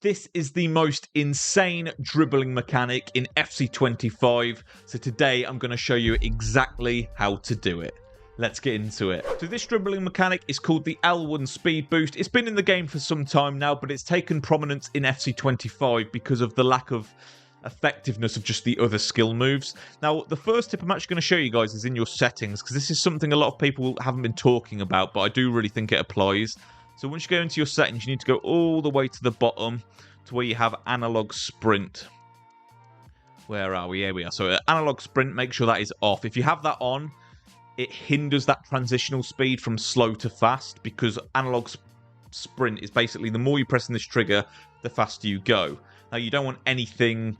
This is the most insane dribbling mechanic in FC25, so today I'm going to show you exactly how to do it. Let's get into it. So this dribbling mechanic is called the L1 speed boost. It's been in the game for some time now, but it's taken prominence in FC25 because of the lack of effectiveness of just the other skill moves. Now, the first tip I'm actually going to show you guys is in your settings, because this is something a lot of people haven't been talking about, but I do really think it applies. So once you go into your settings, you need to go all the way to the bottom to where you have analog sprint. Where are we? Here we are. So analog sprint, make sure that is off. If you have that on, it hinders that transitional speed from slow to fast, because analog sprint is basically the more you press on this trigger, the faster you go. Now, you don't want anything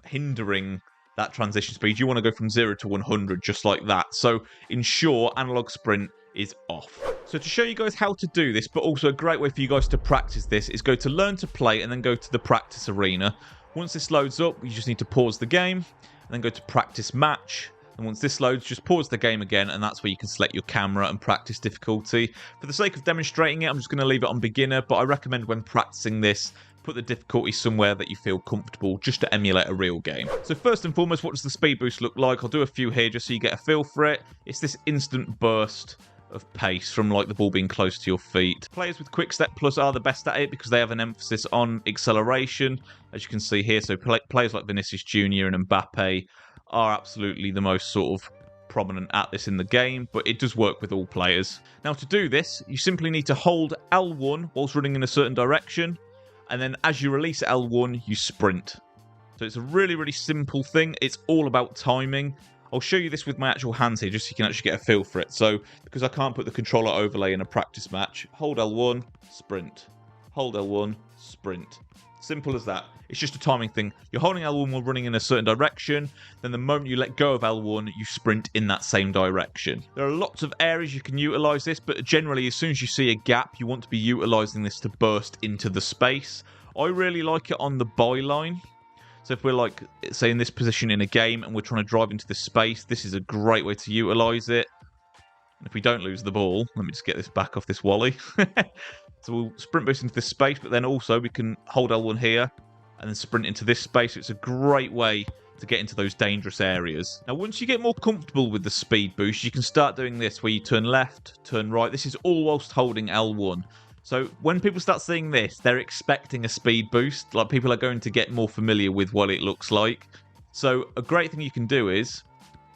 hindering that transition speed. You want to go from 0 to 100 just like that. So ensure analog sprint is off. So to show you guys how to do this, but also a great way for you guys to practice this, is go to learn to play and then go to the practice arena. Once this loads up, you just need to pause the game and then go to practice match. And once this loads, just pause the game again, and that's where you can select your camera and practice difficulty. For the sake of demonstrating it, I'm just going to leave it on beginner, but I recommend when practicing this, put the difficulty somewhere that you feel comfortable, just to emulate a real game. So first and foremost, what does the speed boost look like? I'll do a few here just so you get a feel for it. It's this instant burst of pace from like the ball being close to your feet. Players with Quick Step Plus are the best at it because they have an emphasis on acceleration, as you can see here. So players like Vinicius Jr. and Mbappe are absolutely the most sort of prominent at this in the game, but it does work with all players. Now, to do this, you simply need to hold L1 whilst running in a certain direction, and then as you release L1, you sprint. So it's a really, really simple thing. It's all about timing. I'll show you this with my actual hands here, just so you can actually get a feel for it. So, because I can't put the controller overlay in a practice match, hold L1, sprint. Hold L1, sprint. Simple as that. It's just a timing thing. You're holding L1 while running in a certain direction, then the moment you let go of L1, you sprint in that same direction. There are lots of areas you can utilize this, but generally, as soon as you see a gap, you want to be utilizing this to burst into the space. I really like it on the byline. So if we're like, say, in this position in a game and we're trying to drive into this space, this is a great way to utilize it. And if we don't lose the ball, let me just get this back off this Wally. So we'll sprint boost into this space, but then also we can hold L1 here and then sprint into this space. So it's a great way to get into those dangerous areas. Now, once you get more comfortable with the speed boost, you can start doing this where you turn left, turn right. This is all whilst holding L1. So when people start seeing this, they're expecting a speed boost. Like, people are going to get more familiar with what it looks like. So a great thing you can do is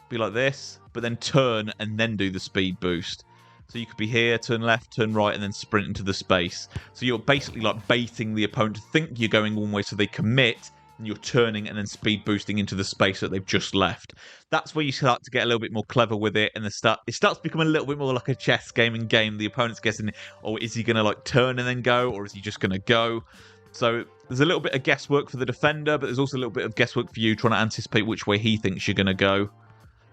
be like this, but then turn and then do the speed boost. So you could be here, turn left, turn right, and then sprint into the space. So you're basically like baiting the opponent to think you're going one way so they commit, and you're turning and then speed boosting into the space that they've just left. That's where you start to get a little bit more clever with it, and it starts to become a little bit more like a chess game in game. The opponent's guessing, oh, is he going to like turn and then go, or is he just going to go? So there's a little bit of guesswork for the defender, but there's also a little bit of guesswork for you trying to anticipate which way he thinks you're going to go.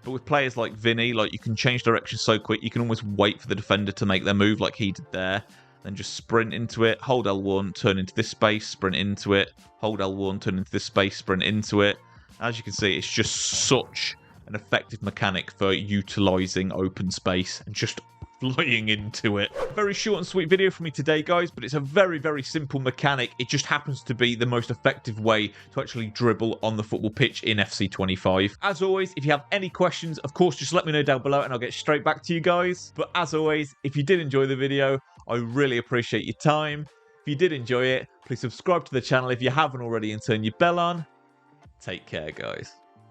But with players like Vinny, like, you can change direction so quick, you can almost wait for the defender to make their move like he did there. Then just sprint into it, hold L1, turn into this space, sprint into it, hold L1, turn into this space, sprint into it. As you can see, it's just such an effective mechanic for utilising open space and just flying into it. Very short and sweet video for me today, guys, but it's a very, very simple mechanic. It just happens to be the most effective way to actually dribble on the football pitch in FC25. As always, if you have any questions, of course, just let me know down below and I'll get straight back to you guys. But as always, if you did enjoy the video, I really appreciate your time. If you did enjoy it, please subscribe to the channel if you haven't already and turn your bell on. Take care, guys.